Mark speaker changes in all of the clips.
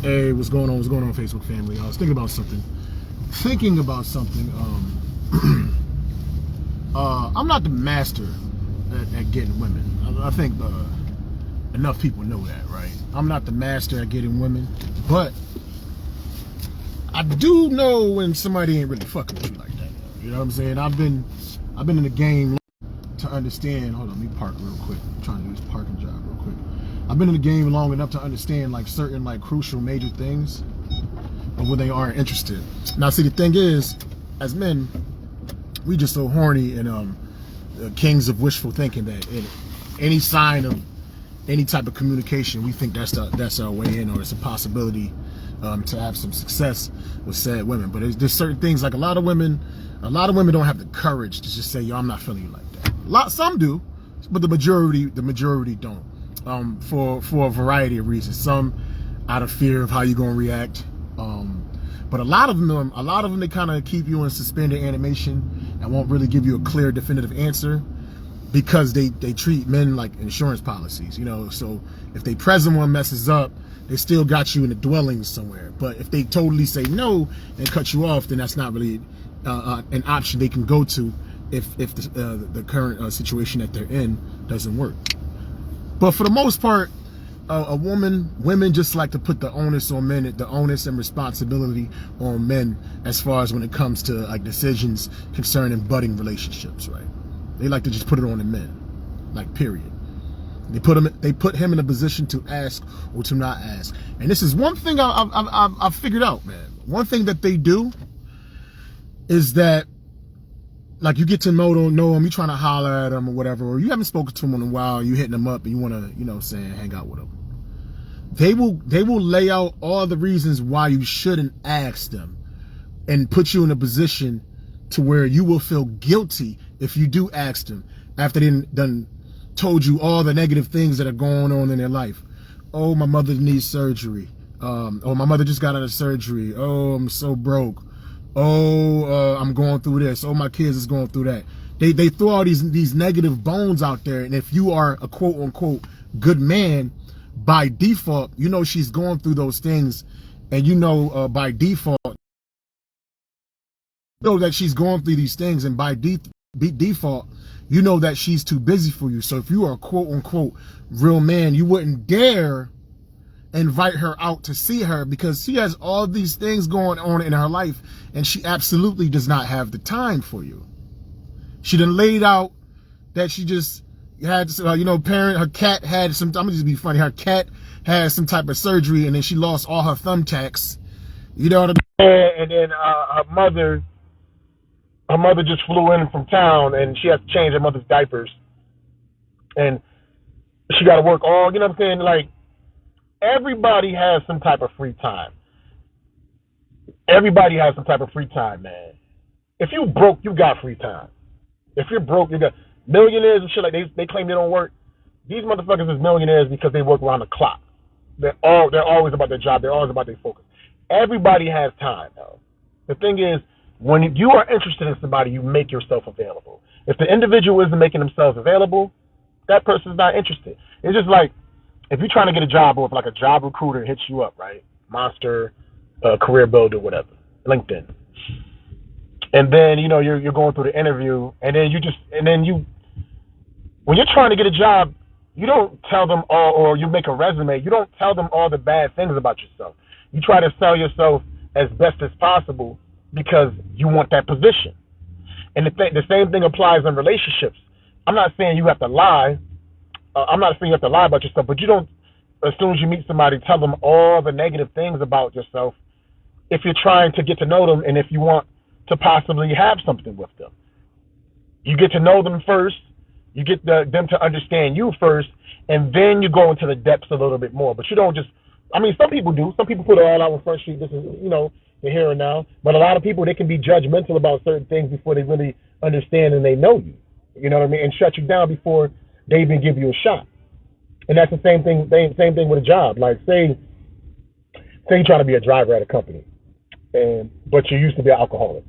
Speaker 1: Hey, what's going on? What's going on, Facebook family? I was thinking about something. I'm not the master at getting women. I think enough people know that, right? I'm not the master at getting women, but I do know when somebody ain't really fucking with me like that. You know what I'm saying? I've been in the game to understand. Hold on, let me park real quick. I'm trying to do this parking job real quick. I've been in the game long enough to understand like certain like crucial major things of when they aren't interested. Now, see, the thing is, as men, we just so horny and kings of wishful thinking that any sign of any type of communication, we think that's our way in, or it's a possibility to have some success with said women. But there's certain things, like a lot of women don't have the courage to just say, yo, I'm not feeling you like that. Some do, but the majority don't. For a variety of reasons. Some out of fear of how you're gonna react. But a lot of them, they kind of keep you in suspended animation and won't really give you a clear, definitive answer, because they treat men like insurance policies, you know. So if they present one messes up, they still got you in the dwellings somewhere. But if they totally say no and cut you off, then that's not really an option they can go to if the current situation that they're in doesn't work. But for the most part, women just like to put the onus on men, the onus and responsibility on men, as far as when it comes to like decisions concerning budding relationships, right? They like to just put it on the men, like, period. They put him in a position to ask or to not ask. And this is one thing I've figured out, man. One thing that they do is that, like, you get to know him, you trying to holler at him or whatever, or you haven't spoken to him in a while, you hitting him up and you want to, you know, hang out with him. They will lay out all the reasons why you shouldn't ask them and put you in a position to where you will feel guilty if you do ask them after they done told you all the negative things that are going on in their life. Oh, my mother needs surgery. Oh, my mother just got out of surgery. Oh, I'm so broke. Oh, I'm going through this. Oh, my kids is going through that. They throw all these negative bones out there, and if you are a quote unquote good man, by default, you know she's going through those things, and you know by default, you know that she's going through these things, and by default, you know that she's too busy for you. So if you are a quote unquote real man, you wouldn't dare invite her out to see her, because she has all these things going on in her life and she absolutely does not have the time for you. She done laid out that she just had, her cat had some, I'm gonna just be funny, her cat had some type of surgery and then she lost all her thumbtacks. You know what I mean? And then her mother just flew in from town and she has to change her mother's diapers. And she got to work all, you know what I'm saying? Like, everybody has some type of free time. Everybody has some type of free time, man. If you broke, you got free time. If you're broke, you got millionaires and shit, like they claim they don't work. These motherfuckers is millionaires because they work around the clock. They're always about their job. They're always about their focus. Everybody has time, though. The thing is, when you are interested in somebody, you make yourself available. If the individual isn't making themselves available, that person's not interested. It's just like, if you're trying to get a job, or if like a job recruiter hits you up, right? Monster, Career Builder, whatever, LinkedIn. And then, you know, you're going through the interview, and then when you're trying to get a job, you don't tell them all, or you make a resume, you don't tell them all the bad things about yourself. You try to sell yourself as best as possible because you want that position. And the same thing applies in relationships. I'm not saying you have to lie. I'm not saying you have to lie about yourself, but you don't, as soon as you meet somebody, tell them all the negative things about yourself if you're trying to get to know them and if you want to possibly have something with them. You get to know them first, you get them to understand you first, and then you go into the depths a little bit more. But you don't just, I mean, some people do. Some people put it all out on Front Street. This is, you know, the here and now. But a lot of people, they can be judgmental about certain things before they really understand and they know you. You know what I mean? And shut you down before they even give you a shot. And that's the same thing with a job. Like, say you're trying to be a driver at a company, but you used to be an alcoholic.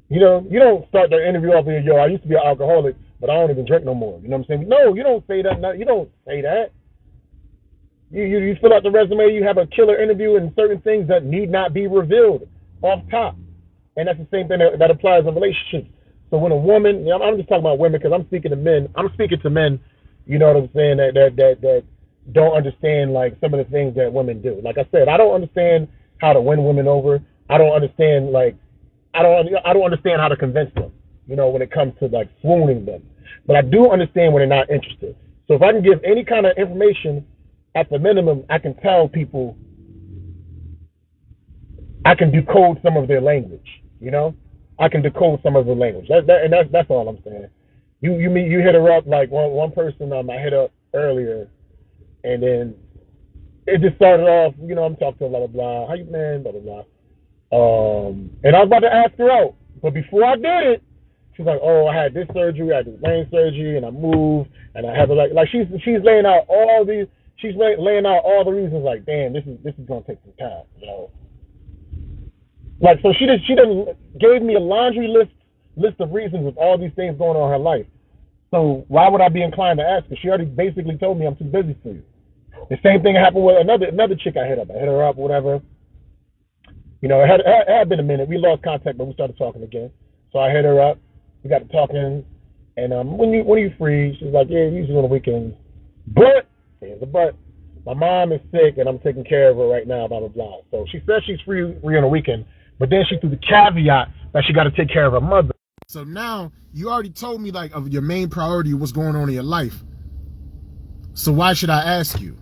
Speaker 1: You know, you don't start the interview off with, yo, I used to be an alcoholic, but I don't even drink no more. You know what I'm saying? No, you don't say that. No, you don't say that.
Speaker 2: You fill out the resume, you have a killer interview, and certain things that need not be revealed off top. And that's the same thing that applies in relationships. So when a woman, I'm just talking about women because I'm speaking to men. I'm speaking to men, you know what I'm saying, that don't understand like some of the things that women do. Like I said, I don't understand how to win women over. I don't understand I don't understand how to convince them, you know, when it comes to like swooning them. But I do understand when they're not interested. So if I can give any kind of information, at the minimum, I can tell people, I can decode some of their language, you know? I can decode some of their language. That's all I'm saying. You hit her up like one person I hit up earlier, and then it just started off, you know, I'm talking to blah, blah, blah. How you, man? Blah, blah, blah. And I was about to ask her out, but before I did it, she's like, "Oh, I had this surgery, I had this brain surgery, and I moved, and I have to like she's laying out all these, she's laying out all the reasons. Like, damn, this is gonna take some time, you know. Like, so she done gave me a laundry list of reasons of all these things going on in her life. So why would I be inclined to ask her? She already basically told me I'm too busy for you. The same thing happened with another chick I hit up. I hit her up, whatever. You know, it had been a minute. We lost contact, but we started talking again. So I hit her up. We got to talking, and when are you free? She's like, yeah, usually on the weekends. But there's a but. My mom is sick, and I'm taking care of her right now. Blah blah blah. So she says she's free on the weekend, but then she threw the caveat that she got to take care of her mother.
Speaker 1: So now you already told me like of your main priority, what's going on in your life. So why should I ask you?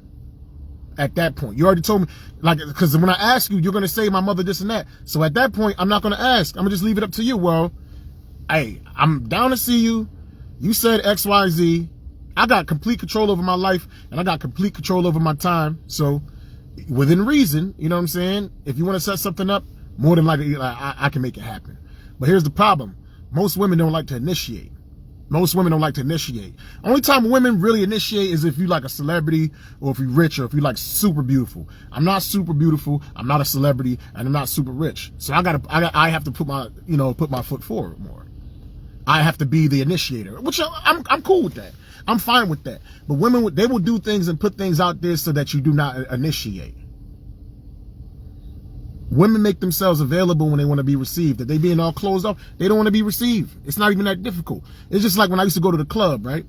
Speaker 1: At that point, you already told me, like, because when I ask you, you're going to say my mother this and that. So at that point, I'm not going to ask. I'm going to just leave it up to you. Well, hey, I'm down to see you. You said X, Y, Z. I got complete control over my life, and I got complete control over my time. So within reason, you know what I'm saying? If you want to set something up, more than likely, I can make it happen. But here's the problem. Most women don't like to initiate. Most women don't like to initiate. Only time women really initiate is if you like a celebrity, or if you're rich, or if you like super beautiful. I'm not super beautiful. I'm not a celebrity, and I'm not super rich. So I have to put my foot forward more. I have to be the initiator, which I'm cool with that. I'm fine with that. But women, they will do things and put things out there so that you do not initiate. Women make themselves available when they want to be received. If they being all closed off, they don't want to be received. It's not even that difficult. It's just like when I used to go to the club, right?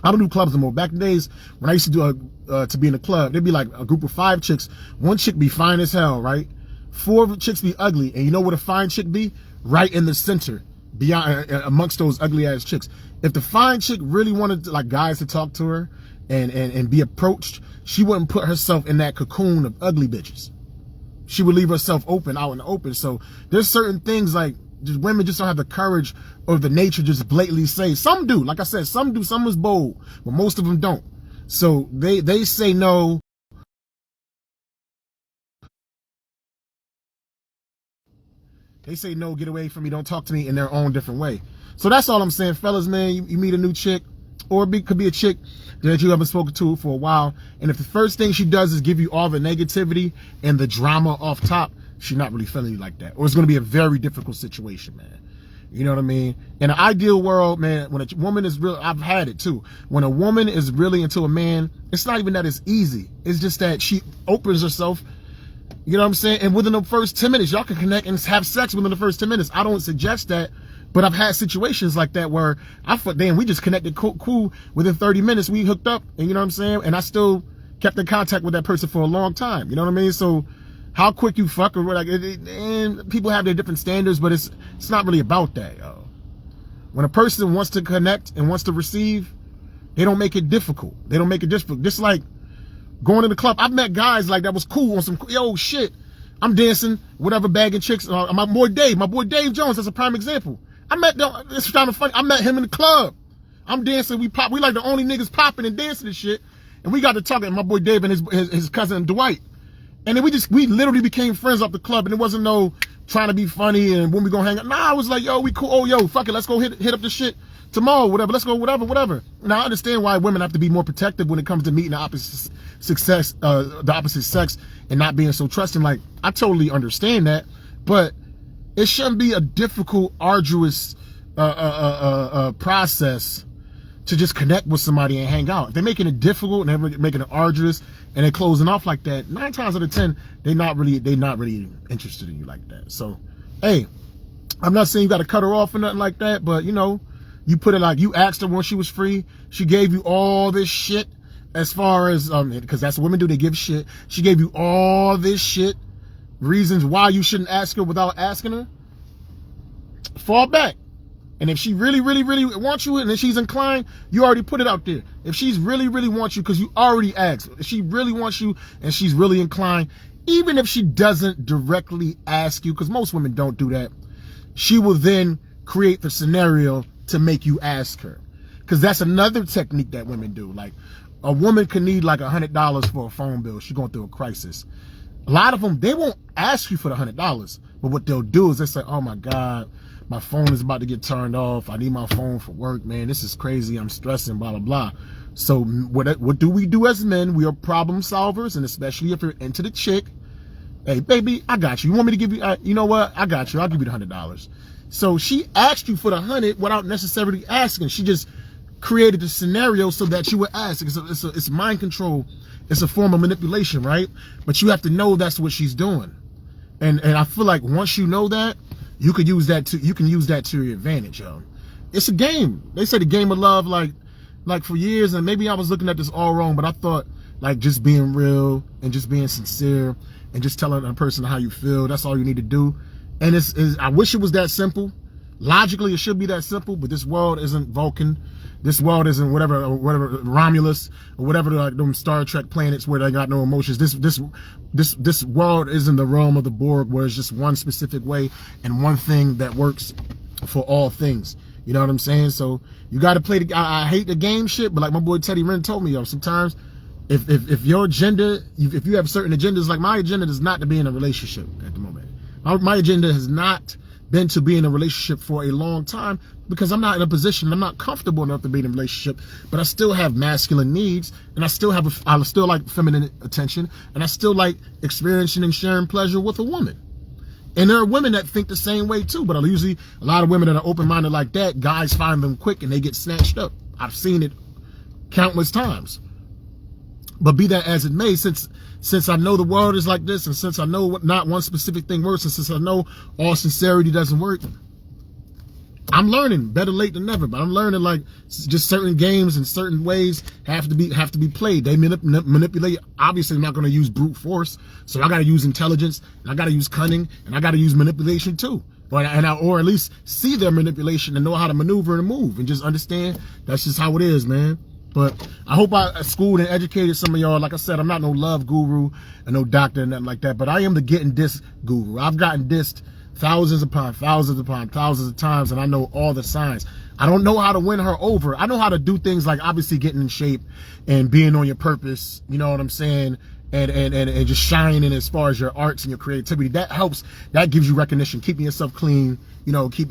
Speaker 1: I don't do clubs anymore. Back in the days when I used to do to be in a club, there'd be like a group of 5 chicks. One chick be fine as hell, right? 4 chicks be ugly, and you know what a fine chick be? Right in the center, beyond amongst those ugly ass chicks. If the fine chick really wanted like guys to talk to her and be approached, she wouldn't put herself in that cocoon of ugly bitches. She would leave herself open, out in the open. So there's certain things like just women just don't have the courage or the nature to just blatantly say. Some do, like I said, some do. Some is bold, but most of them don't. So they say no. They say no, get away from me, don't talk to me in their own different way. So that's all I'm saying, fellas, man. You meet a new chick, or it could be a chick that you haven't spoken to for a while, and if the first thing she does is give you all the negativity and the drama off top, she's not really feeling you like that. Or it's going to be a very difficult situation, man. You know what I mean? In an ideal world, man, when a woman is real, I've had it too. When a woman is really into a man, it's not even that it's easy. It's just that she opens herself. You know what I'm saying? And within the first 10 minutes, y'all can connect and have sex within the first 10 minutes. I don't suggest that, but I've had situations like that where I thought, damn, we just connected cool. Within 30 minutes, we hooked up, and you know what I'm saying? And I still kept in contact with that person for a long time. You know what I mean? So how quick you fuck or like, and people have their different standards, but it's not really about that, yo. When a person wants to connect and wants to receive, they don't make it difficult. They don't make it difficult. Just like going to the club, I've met guys like that was cool on some, yo, shit, I'm dancing, whatever, bagging chicks. My boy Dave Jones, that's a prime example. I met them, it's kind of funny, I met him in the club. I'm dancing, we like the only niggas popping and dancing and shit. And we got to talking, my boy Dave and his cousin Dwight. And then we literally became friends off the club, and it wasn't no trying to be funny and when we gonna hang out. Nah, I was like, yo, we cool, oh, yo, fuck it, let's go hit up this shit tomorrow, whatever, let's go, whatever. Now, I understand why women have to be more protective when it comes to meeting the opposite sex and not being so trusting. Like, I totally understand that, but it shouldn't be a difficult, arduous process to just connect with somebody and hang out. If they're making it difficult and they're making it arduous and they're closing off like that, 9 times out of 10, they're not really interested in you like that. So, hey, I'm not saying you got to cut her off or nothing like that, but you know, you put it like you asked her when she was free. She gave you all this shit as far as, because that's what women do, they give shit. She gave you all this shit, reasons why you shouldn't ask her without asking her. Fall back. And if she really, really, really wants you and if she's inclined, you already put it out there. If she's really, really wants you, because you already asked. If she really wants you and she's really inclined, even if she doesn't directly ask you, because most women don't do that, she will then create the scenario to make you ask her. Because that's another technique that women do. Like, a woman can need like $100 for a phone bill. She's going through a crisis. A lot of them, they won't ask you for the $100. But what they'll do is they say, oh my God, my phone is about to get turned off. I need my phone for work, man. This is crazy. I'm stressing, blah, blah, blah. So what do we do as men? We are problem solvers, and especially if you're into the chick. Hey, baby, I got you. You want me to give you, you know what? I got you. I'll give you the $100. So she asked you for the 100 without necessarily asking. She just created the scenario so that you would ask. It's mind control. It's a form of manipulation, right? But you have to know that's what she's doing. And I feel like once you know that, you can use that to your advantage, yo. It's a game. They say the game of love, like for years, and maybe I was looking at this all wrong, but I thought like just being real and just being sincere and just telling a person how you feel, that's all you need to do. And I wish it was that simple. Logically, it should be that simple, but this world isn't Vulcan. This world isn't whatever Romulus or whatever like them Star Trek planets where they got no emotions. This world isn't the realm of the Borg where it's just one specific way and one thing that works for all things. You know what I'm saying? So you got to play the. I hate the game shit, but like my boy Teddy Wren told me, yo, sometimes if your agenda, if you have certain agendas, like my agenda is not to be in a relationship at the moment. My agenda has not been to be in a relationship for a long time because I'm not in a position, I'm not comfortable enough to be in a relationship, but I still have masculine needs, and I still like feminine attention, and I still like experiencing and sharing pleasure with a woman. And there are women that think the same way too, but usually a lot of women that are open-minded like that, guys find them quick and they get snatched up. I've seen it countless times. But be that as it may, since I know the world is like this, and since I know not one specific thing works, and since I know all sincerity doesn't work, I'm learning. Better late than never, but I'm learning like just certain games and certain ways have to be played. They manipulate. Obviously, I'm not going to use brute force, so I got to use intelligence, and I got to use cunning, and I got to use manipulation too. Or at least see their manipulation and know how to maneuver and move, and just understand that's just how it is, man. But I hope I schooled and educated some of y'all. Like I said, I'm not no love guru and no doctor and nothing like that, but I am the getting dissed guru. I've gotten dissed thousands upon thousands upon thousands of times, and I know all the signs. I don't know how to win her over. I know how to do things like obviously getting in shape and being on your purpose, you know what I'm saying? And just shining as far as your arts and your creativity. That helps. That gives you recognition. Keeping yourself clean, you know, keep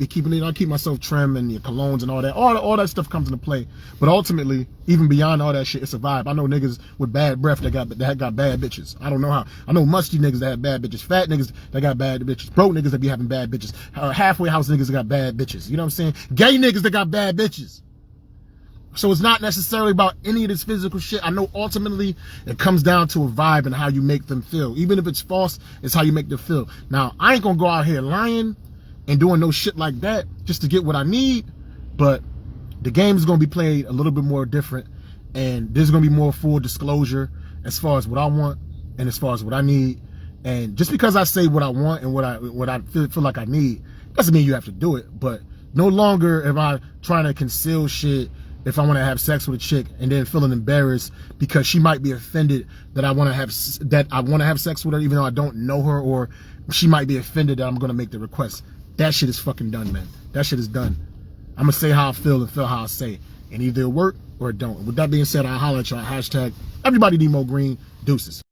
Speaker 1: myself trim, and your colognes and all that. All that stuff comes into play. But ultimately, even beyond all that shit, it's a vibe. I know niggas with bad breath that got bad bitches. I don't know how. I know musty niggas that have bad bitches. Fat niggas that got bad bitches. Broke niggas that be having bad bitches. Halfway house niggas that got bad bitches. You know what I'm saying? Gay niggas that got bad bitches. So it's not necessarily about any of this physical shit. I know ultimately it comes down to a vibe and how you make them feel. Even if it's false, it's how you make them feel. Now, I ain't gonna go out here lying and doing no shit like that just to get what I need, but the game is gonna be played a little bit more different, and there's gonna be more full disclosure as far as what I want and as far as what I need. And just because I say what I want and what I feel like I need, doesn't mean you have to do it. But no longer am I trying to conceal shit if I want to have sex with a chick and then feeling embarrassed because she might be offended that I want to have sex with her even though I don't know her, or she might be offended that I'm going to make the request. That shit is fucking done, man. That shit is done. I'm going to say how I feel and feel how I say. And either it work or it don't. With that being said, I'll holler at y'all. Hashtag everybody need more green. Deuces.